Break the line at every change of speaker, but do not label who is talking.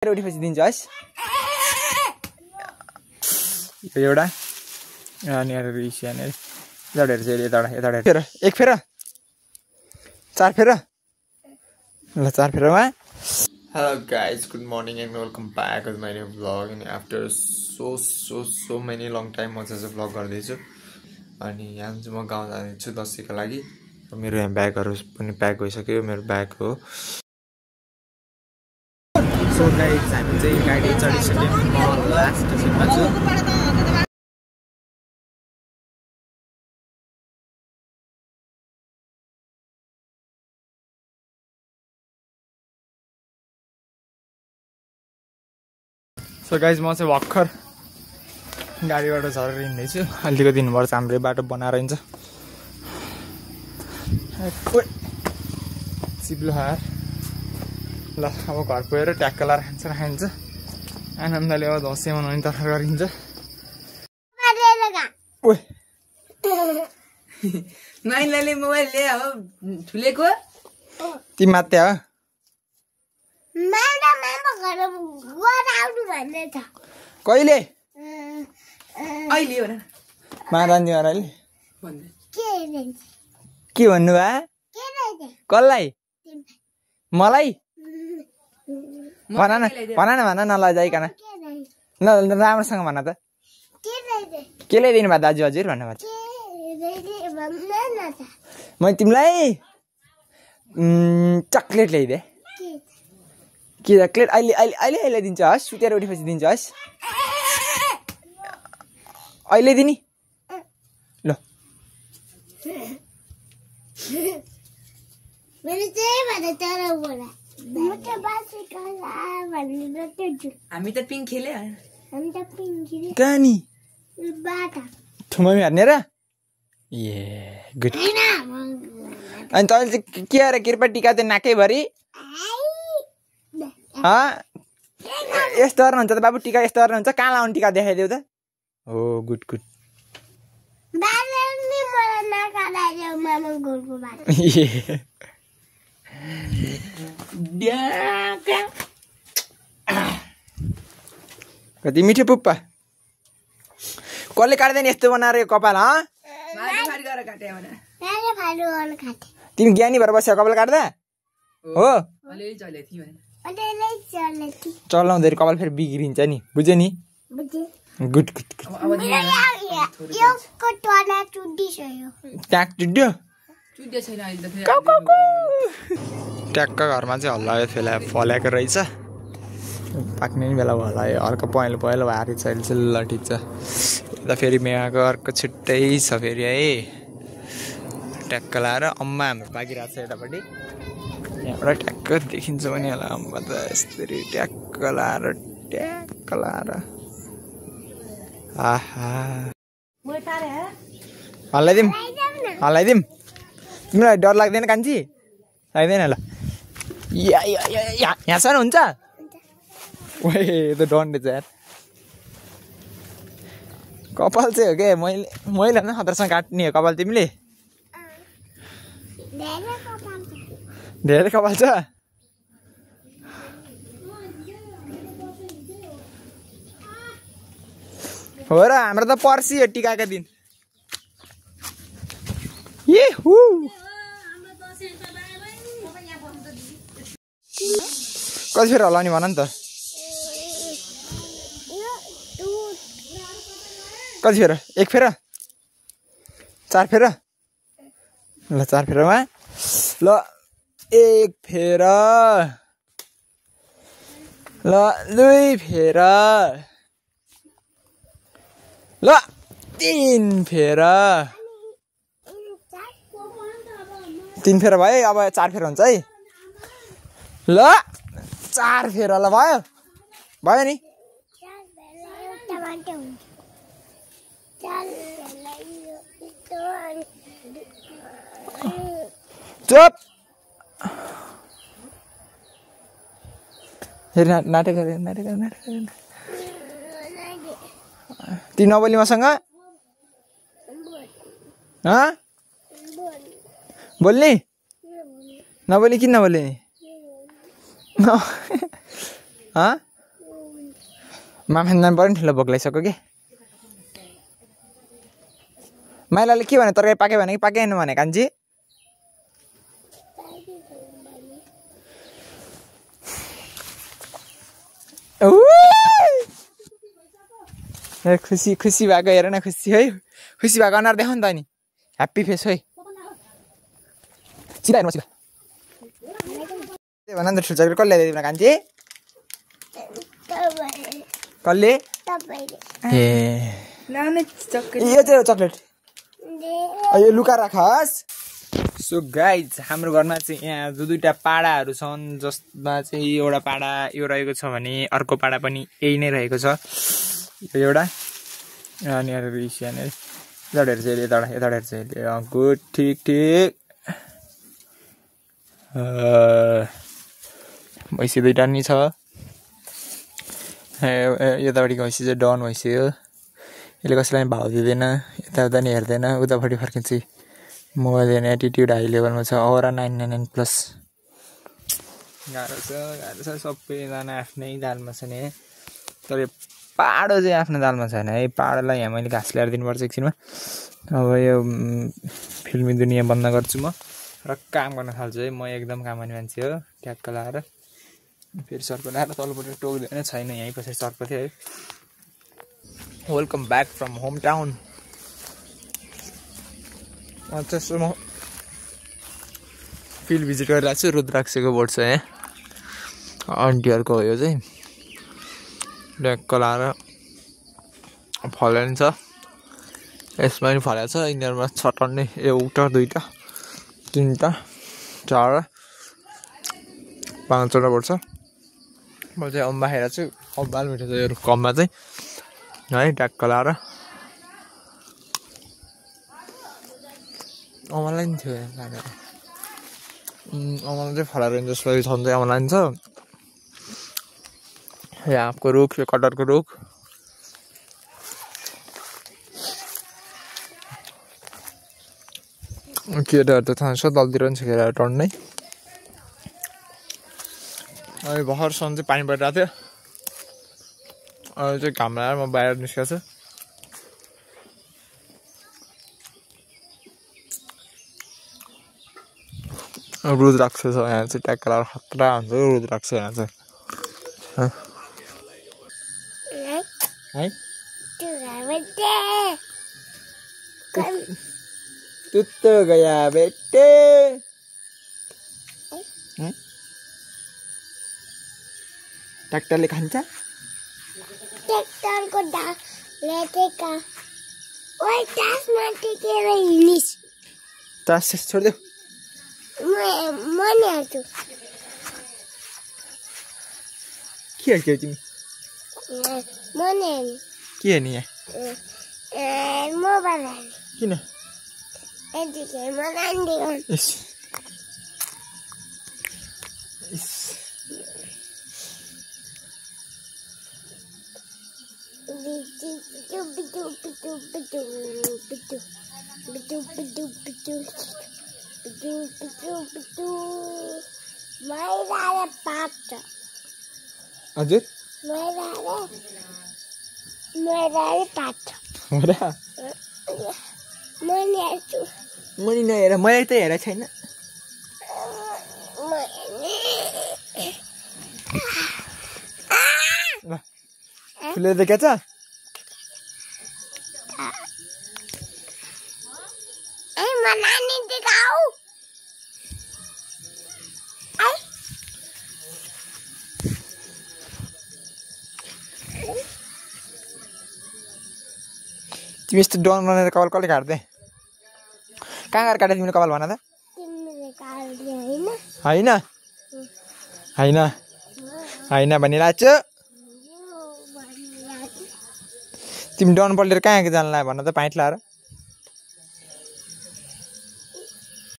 उठेपछि दिन्छु हस् यो एउटा अनि अरु रिस याने यताबाट हेर्छ यताबाट फेर एक फेर चार फेर ल चार फेरमा Hello guys, good morning and welcome back with my new vlog. And after so many long time म चाहिँ vlog गर्दैछु अनि यहाँ चाहिँ म गाउँ जाने छु दशैंको लागि मेरो यहाँ ब्यागहरु पनि प्याक भइसक्यो मेरो ब्याग हो सो गाइस हामी चाहिँ गाडी चढिसक्यौं म लास्ट स्टेसनमा छु So guys म चाहिँ भर्खर गाडीबाट झरेर हिँड्दैछु अलिकति दिनभर हाम्रो बाटो बनाएर हिँड्छ चिप्लो हार ल अब घर पुगेर ट्याक्क लाएर खान्छ आनन्दले अब दसैँ मनाउने तर्फ गरिन्छ ओइ
नाइनले मोबाइल ले हो ठुलेको
ती मात्या हो कहिले
अहिले हो र
मादान्जी अराले के भन्नु भा कसलाई मलाई भन न नलजाइकन ल राम्रोसँग भन त के ल्याइदिनु भयो दाजु हजुर भन्नुभएको मैले तिमीलाई चक्लेट ल्याइदिए के चक्लेट अहिले दिन्छ हस् सुतेर उठेपछि दिन्छ हस् अहिले दिनी ल
हामी त पिङ खेले
कहानी ठुमामी हार्ने र ए गुड अनि तैँले चाहिँ के अरे कृपा टिका चाहिँ नाकैभरि यस्तो गर्नुहुन्छ त बाबु टिका यस्तो गर्नुहुन्छ कहाँ लाउने टिका देखाइदेऊ त हो गुड गुड कति मिठो पुप्पा कसले काट्दैन यस्तो बनाएर यो कपाल तिमी ज्ञानी भएर बस्यो कपाल काट्दा हो चलाउँदै कपाल फेरि बिग्रिन्छ नि बुझ्यो नि गुड गुड ट्याक चुड्यो ट्याक्क घरमा चाहिँ हल्लायो फल्याएको रहेछ पाक्ने बेला हल्लायो हल्का पहेँलो भएर चिल्ल ठिक छ यता फेरि मेवाको अर्को छुट्टै छ फेरि है ट्याक्क लाएर अम्मा हाम्रो पाकिरहेको छ यतापट्टि यहाँबाट ट्याक्क देखिन्छ भने होला अम्मा त यसरी ट्याक्क लाएर आहा हल्लाइदिउँ तिमीलाई डर लाग्दैन कान्छी लाग्दैन ल यहाँसम्म हुन्छ ओए त डन्डे छ यार कपाल चाहिँ हो क्या मैले भन्दा खतरसँग काट्ने हो कपाल तिमीले धेरै कपाल छ हो र हाम्रो त पर्सि हो टिकाको दिन कति फेर हल्लाउने भन नि त कति फेर एक फेर चार फेर ल चार फेरमा ल एक फेर ल दुई फेर ल तीन फेर भयो अब चार फेर हुन्छ है ल चार फेर ल भयो नि चुप नाटक ती नबोली मसँग बोल्ने नबोली किन नबोल्ने मामा नाम पर्यो नि ठुलो भोक लागिसक्यो कि माइलाले के भने तरकारी पाक्यो भने कि पाकेन भने कान्छी खुसी खुसी भएको हेर न खुसी है खुसी भएको अनुहार देखाउ नि त नि ह्याप्पी फेस है सिधा हेर्नु सिधा भन नि त ठुलो चक्लेट कसले ल्याइदिनु कान्छी कसले ए यो चाहिँ चक्लेट यो लुका राखस् सो गाइज हाम्रो घरमा चाहिँ यहाँ दुईटा पाडाहरू छन् जसमा चाहिँ एउटा पाडा यो रहेको छ भने अर्को पाडा पनि यही नै रहेको छ यो एउटा अनि यहाँनिर यताबाट हेर्छ यताबाट हेर्छ गुड ठिक ठिक भैँसी दुईटा नि छ यतापट्टि भैँसी चाहिँ डन भइसक्यो यसले कसैलाई भाउ दिँदैन यताउता नि हेर्दैन उतापट्टि फर्किन्छ मोबाइल हेर्ने एटिट्युड हाई लेभलमा छ औरा 999+ गाह्रो छ सबैजना आफ्नै दालमा छ नि तर पाडो चाहिँ आफ्नो दालमा छैन है पाडोलाई यहाँ मैले घाँस ल्याएर दिनुपर्छ एकछिनमा अब यो फिल्मी दुनियाँ बन्द गर्छु म र काम गर्न थाल्छु है म एकदम काम गर्ने मान्छे हो ट्याक्क लाएर फेरि सर्प ल्याएर तलपट्टि टोक्दैन छैन यहीँ पछाडि सर्प थियो है welcome back from home town त्यसो म फिल्ड भिजिट गरिरहेको छु रुद्राक्षको बोर्ड छ यहाँ आन्टीहरूको हो यो चाहिँ ट्याक्क लाएर फलेन छ यसमा पनि फलेको छ यिनीहरूमा छटन्ने एउटा दुईवटा तिनवटा चारवटा पाँचवटा पर्छ म चाहिँ अम्बा खाइरहेको छु अम्बा मिठो छ यो रुखमा चाहिँ है ट्याक्क लाएर अमला नि थियो अमला चाहिँ फलाएर जसलाई छन् चाहिँ अमला नि छ यहाँ आँपको रुख यो कटहरको रुख केटाहरू त थाहा छ तलतिर पनि छ केटाहरू टन्नै अहिले भर्खरसम्म चाहिँ पानी परिरहेको थियो अहिले चाहिँ घाम लगाएर म बाहिर निस्केको छु रुद्राक्ष छ यहाँ चाहिँ ट्याक्क लाएर खतरा हुन्छ रुद्राक्ष यहाँ चाहिँ है तुत्तो गया बेटे ट्र्याक्टरले खान्छ
ट्र्याक्टरको लेटेका ओइ टासमा टेकेर हिँडिस
टास छोड्देऊ
म नि हाल्छु
के हेर्छौ तिमी
म नि हेर्ने
के हेर्ने यहाँ
मोबाइल हेर्ने
किन
यतिखेर म रान्दियो
इस हजुर मनी नहेर मैले त हेरेको छैन फुलेर देखाएको छ तिमी यस्तो डन बनाएर कपाल कसले काट्दै कहाँ गएर काट्यो तिमीले कपाल भन त होइन होइन होइन भनिरहेको छु तिमी डन पल्टेर कहाँ जानु लाग्यो भन त पाइट लाएर